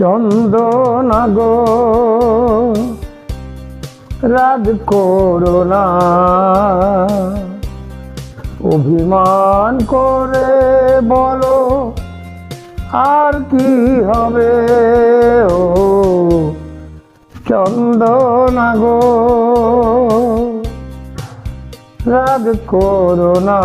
চন্দনা গো রাগ করো না, অভিমান করে বলো আর কি হবে। ও চন্দনা গো রাগ করো না।